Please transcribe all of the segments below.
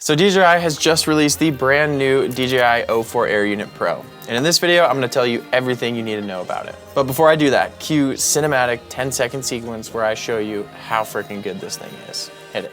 So DJI has just released the brand new DJI O4 Air Unit Pro. And in this video, I'm gonna tell you everything you need to know about it. But before I do that, cue cinematic 10-second sequence where I show you how freaking good this thing is. Hit it.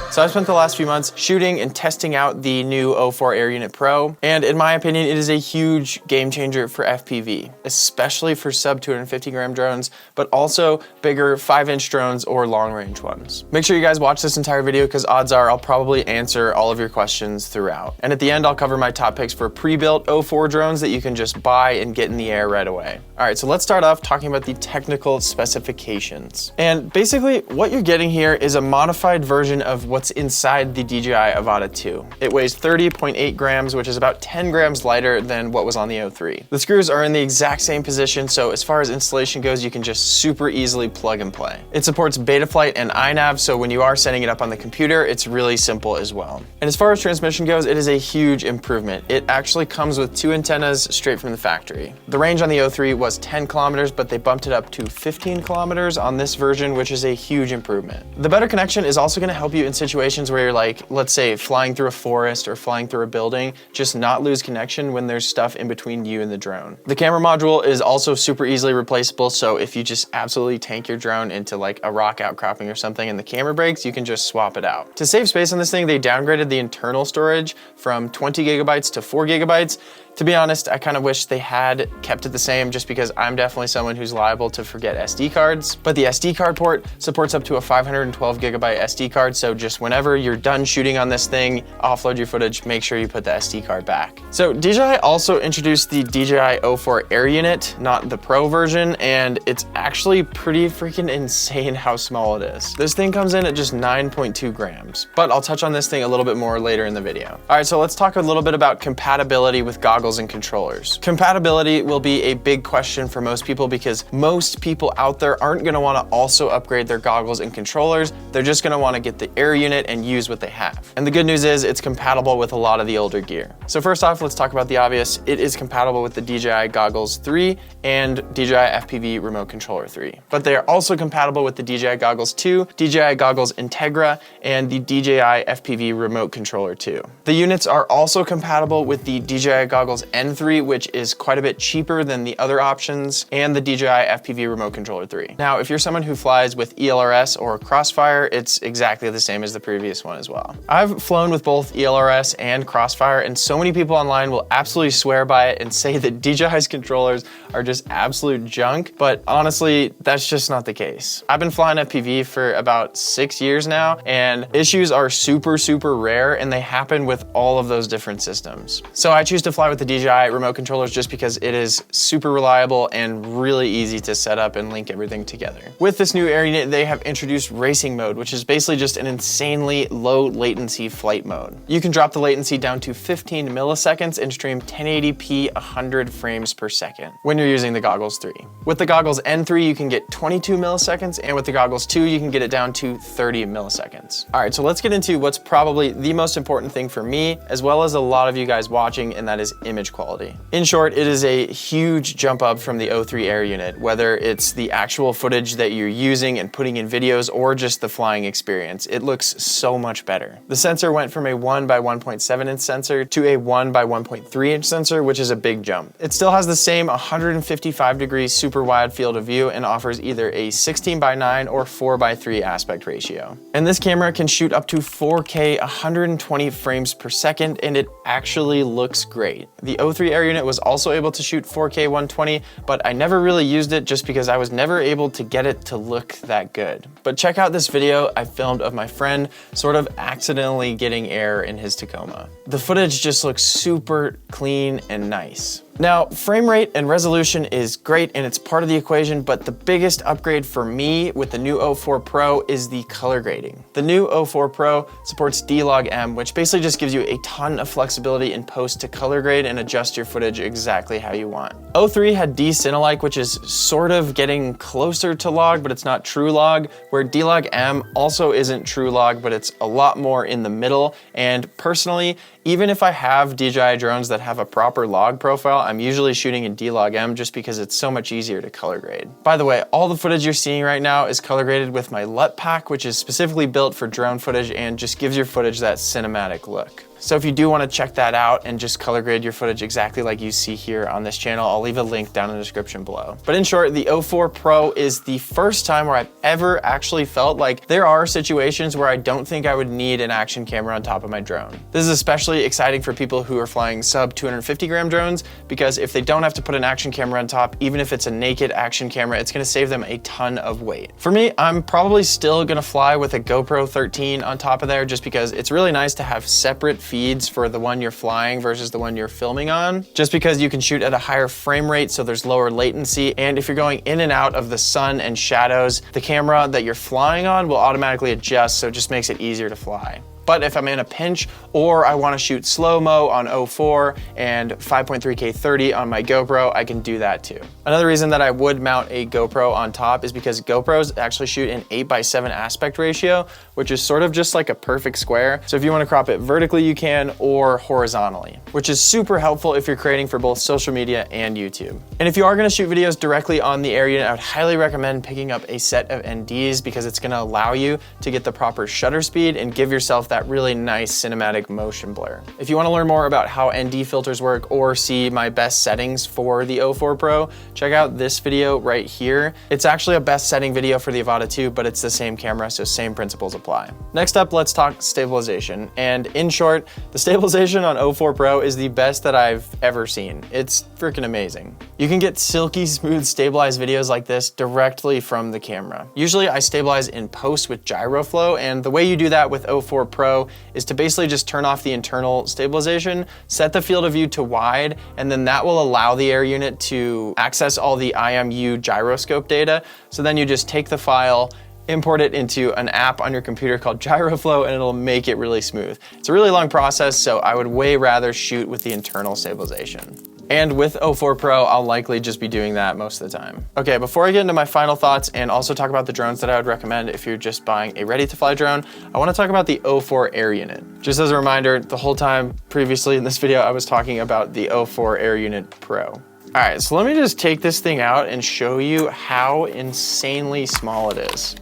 So I've spent the last few months shooting and testing out the new O4 Air Unit Pro, and in my opinion, it is a huge game changer for FPV, especially for sub 250 gram drones, but also bigger 5-inch drones or long range ones. Make sure you guys watch this entire video because odds are I'll probably answer all of your questions throughout. And at the end, I'll cover my top picks for pre-built O4 drones that you can just buy and get in the air right away. All right, so let's start off talking about the technical specifications. And basically what you're getting here is a modified version of what's inside the DJI Avata 2. It weighs 30.8 grams, which is about 10 grams lighter than what was on the O3. The screws are in the exact same position, so as far as installation goes, you can just super easily plug and play. It supports Betaflight and iNav, so when you are setting it up on the computer, it's really simple as well. And as far as transmission goes, it is a huge improvement. It actually comes with 2 antennas straight from the factory. The range on the O3 was 10 kilometers, but they bumped it up to 15 kilometers on this version, which is a huge improvement. The better connection is also going to help you in situations where you're like, let's say flying through a forest or flying through a building, just not lose connection when there's stuff in between you and the drone. The camera module is also super easily replaceable, so if you just absolutely tank your drone into like a rock outcropping or something and the camera breaks, you can just swap it out. To save space on this thing, they downgraded the internal storage from 20 gigabytes to 4 gigabytes. To be honest, I kind of wish they had kept it the same just because I'm definitely someone who's liable to forget SD cards. But the SD card port supports up to a 512 gigabyte SD card, so just whenever you're done shooting on this thing, offload your footage, make sure you put the SD card back. So DJI also introduced the DJI O4 Air Unit, not the Pro version, and it's actually pretty freaking insane how small it is. This thing comes in at just 9.2 grams, but I'll touch on this thing a little bit more later in the video. All right, so let's talk a little bit about compatibility with goggles and controllers. Compatibility will be a big question for most people because most people out there aren't going to want to also upgrade their goggles and controllers. They're just going to want to get the Air Unit and use what they have. And the good news is it's compatible with a lot of the older gear. So first off, let's talk about the obvious. It is compatible with the DJI Goggles 3 and DJI FPV Remote Controller 3. But they are also compatible with the DJI Goggles 2, DJI Goggles Integra, and the DJI FPV Remote Controller 2. The units are also compatible with the DJI Goggles N3, which is quite a bit cheaper than the other options, and the DJI FPV Remote Controller 3. Now, if you're someone who flies with ELRS or Crossfire, it's exactly the same as the previous one as well. I've flown with both ELRS and Crossfire, and so many people online will absolutely swear by it and say that DJI's controllers are just absolute junk, but honestly, that's just not the case. I've been flying FPV for about 6 years now, and issues are super, super rare, and they happen with all of those different systems. So I choose to fly with the DJI remote controllers just because it is super reliable and really easy to set up and link everything together. With this new Air Unit, they have introduced racing mode, which is basically just an insanely low latency flight mode. You can drop the latency down to 15 milliseconds and stream 1080p 100 frames per second when you're using the Goggles 3. With the Goggles N3, you can get 22 milliseconds, and with the Goggles 2, you can get it down to 30 milliseconds. All right, so let's get into what's probably the most important thing for me, as well as a lot of you guys watching, and that is image quality. In short, it is a huge jump up from the O3 Air Unit, whether it's the actual footage that you're using and putting in videos or just the flying experience. It looks so much better. The sensor went from a 1 by 1.7 inch sensor to a 1 by 1.3 inch sensor, which is a big jump. It still has the same 155 degree super wide field of view and offers either a 16 by 9 or 4 by 3 aspect ratio. And this camera can shoot up to 4K 120 frames per second, and it actually looks great. The O3 Air Unit was also able to shoot 4K 120, but I never really used it just because I was never able to get it to look that good. But check out this video I filmed of my friend sort of accidentally getting air in his Tacoma. The footage just looks super clean and nice. Now, frame rate and resolution is great and it's part of the equation, but the biggest upgrade for me with the new O4 Pro is the color grading. The new O4 Pro supports D-Log-M, which basically just gives you a ton of flexibility in post to color grade and adjust your footage exactly how you want. O3 had D-Cinelike, which is sort of getting closer to log, but it's not true log, where D-Log-M also isn't true log, but it's a lot more in the middle. And personally, Even if I have DJI drones that have a proper log profile, I'm usually shooting in D-Log-M just because it's so much easier to color grade. By the way, all the footage you're seeing right now is color graded with my LUT pack, which is specifically built for drone footage and just gives your footage that cinematic look. So if you do want to check that out and just color grade your footage exactly like you see here on this channel, I'll leave a link down in the description below. But in short, the O4 Pro is the first time where I've ever actually felt like there are situations where I don't think I would need an action camera on top of my drone. This is especially exciting for people who are flying sub 250 gram drones, because if they don't have to put an action camera on top, even if it's a naked action camera, it's going to save them a ton of weight. For me, I'm probably still going to fly with a GoPro 13 on top of there, just because it's really nice to have separate feeds for the one you're flying versus the one you're filming on, just because you can shoot at a higher frame rate, so there's lower latency, and if you're going in and out of the sun and shadows, the camera that you're flying on will automatically adjust, so it just makes it easier to fly. But if I'm in a pinch or I want to shoot slow-mo on O4 and 5.3K 30 on my GoPro, I can do that too. Another reason that I would mount a GoPro on top is because GoPros actually shoot in 8:7 aspect ratio, which is sort of just like a perfect square. So if you want to crop it vertically, you can, or horizontally, which is super helpful if you're creating for both social media and YouTube. And if you are going to shoot videos directly on the air unit, I would highly recommend picking up a set of NDs, because it's going to allow you to get the proper shutter speed and give yourself that really nice cinematic motion blur. If you want to learn more about how ND filters work or see my best settings for the O4 Pro, check out this video right here. It's actually a best setting video for the Avata 2, but it's the same camera, so same principles apply. Next up, let's talk stabilization. And in short, the stabilization on O4 Pro is the best that I've ever seen. It's freaking amazing. You can get silky smooth stabilized videos like this directly from the camera. Usually I stabilize in post with gyro flow, and the way you do that with O4 Pro is to basically just turn off the internal stabilization, set the field of view to wide, and then that will allow the air unit to access all the IMU gyroscope data. So then you just take the file, import it into an app on your computer called GyroFlow, and it'll make it really smooth. It's a really long process, so I would way rather shoot with the internal stabilization. And with O4 Pro, I'll likely just be doing that most of the time. Okay, before I get into my final thoughts and also talk about the drones that I would recommend if you're just buying a ready-to-fly drone, I wanna talk about the O4 Air Unit. Just as a reminder, the whole time previously in this video, I was talking about the O4 Air Unit Pro. All right, so let me just take this thing out and show you how insanely small it is.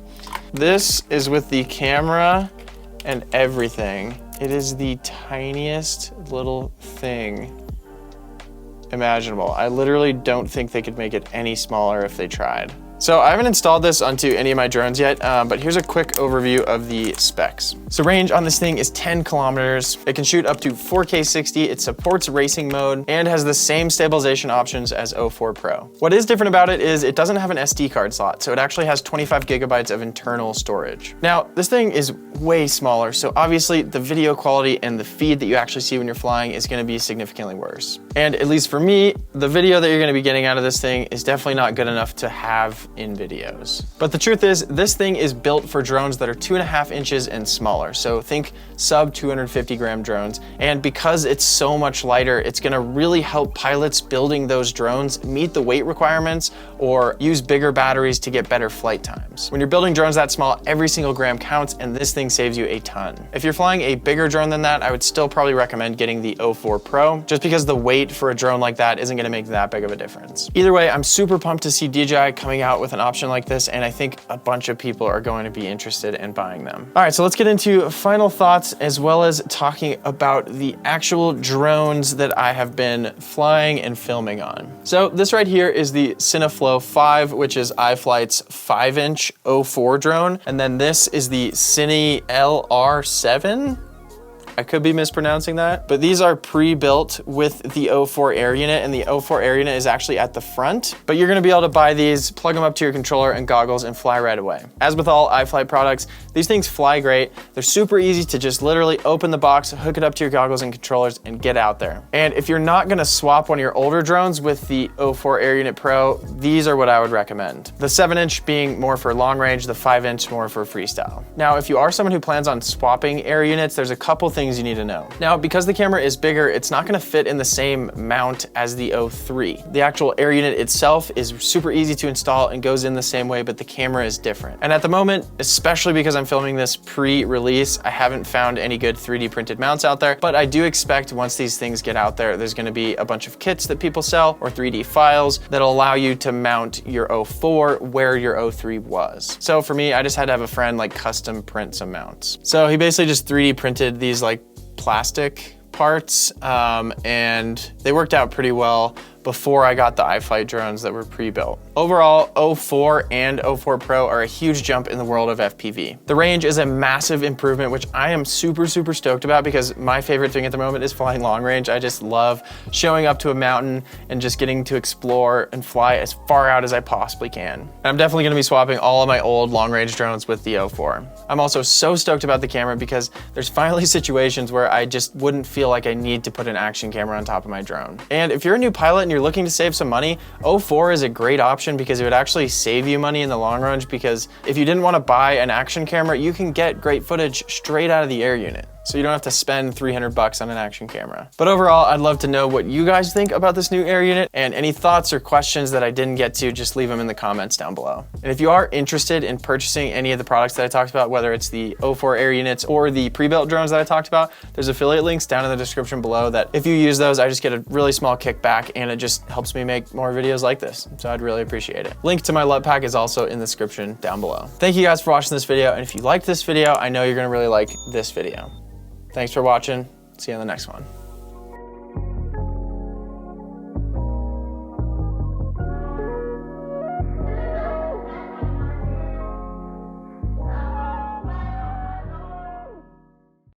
This is with the camera and everything. It is the tiniest little thing imaginable. I literally don't think they could make it any smaller if they tried. So I haven't installed this onto any of my drones yet, but here's a quick overview of the specs. So range on this thing is 10 kilometers. It can shoot up to 4K 60. It supports racing mode and has the same stabilization options as O4 Pro. What is different about it is it doesn't have an SD card slot, so it actually has 25 gigabytes of internal storage. Now, this thing is way smaller, so obviously the video quality and the feed that you actually see when you're flying is gonna be significantly worse. And at least for me, the video that you're gonna be getting out of this thing is definitely not good enough to have in videos. But the truth is, this thing is built for drones that are 2.5 inches and smaller. So think sub 250 gram drones. And because it's so much lighter, it's gonna really help pilots building those drones meet the weight requirements or use bigger batteries to get better flight times. When you're building drones that small, every single gram counts, and this thing saves you a ton. If you're flying a bigger drone than that, I would still probably recommend getting the O4 Pro, just because the weight for a drone like that isn't gonna make that big of a difference. Either way, I'm super pumped to see DJI coming out with an option like this, and I think a bunch of people are going to be interested in buying them. All right, so let's get into final thoughts as well as talking about the actual drones that I have been flying and filming on. So this right here is the Cineflow 5, which is iFlight's 5-inch O4 drone, and then this is the Cine LR7. I could be mispronouncing that, but these are pre-built with the O4 Air Unit, and the O4 Air Unit is actually at the front, but you're gonna be able to buy these, plug them up to your controller and goggles, and fly right away. As with all iFlight products, these things fly great. They're super easy to just literally open the box, hook it up to your goggles and controllers, and get out there. And if you're not gonna swap one of your older drones with the O4 Air Unit Pro, these are what I would recommend. The 7-inch being more for long range, the 5-inch more for freestyle. Now, if you are someone who plans on swapping air units, there's a couple things things you need to know. Now, because the camera is bigger, it's not gonna fit in the same mount as the O3. The actual air unit itself is super easy to install and goes in the same way, but the camera is different. And at the moment, especially because I'm filming this pre-release, I haven't found any good 3D printed mounts out there, but I do expect once these things get out there, there's gonna be a bunch of kits that people sell or 3D files that'll allow you to mount your O4 where your O3 was. So for me, I just had to have a friend like custom print some mounts. So he basically just 3D printed these like plastic parts and they worked out pretty well before I got the iFlight drones that were pre-built. Overall, O4 and O4 Pro are a huge jump in the world of FPV. The range is a massive improvement, which I am super stoked about because my favorite thing at the moment is flying long range. I just love showing up to a mountain and just getting to explore and fly as far out as I possibly can. And I'm definitely gonna be swapping all of my old long range drones with the O4. I'm also so stoked about the camera because there's finally situations where I just wouldn't feel like I need to put an action camera on top of my drone. And if you're a new pilot and you're looking to save some money, O4 is a great option because it would actually save you money in the long run, because if you didn't want to buy an action camera, you can get great footage straight out of the air unit. So you don't have to spend 300 bucks on an action camera. But overall, I'd love to know what you guys think about this new air unit, and any thoughts or questions that I didn't get to, just leave them in the comments down below. And if you are interested in purchasing any of the products that I talked about, whether it's the O4 air units or the pre-built drones that I talked about, there's affiliate links down in the description below that if you use those, I just get a really small kickback and it just helps me make more videos like this. So I'd really appreciate it. Link to my LUT pack is also in the description down below. Thank you guys for watching this video. And if you liked this video, I know you're gonna really like this video. Thanks for watching. See you on the next one.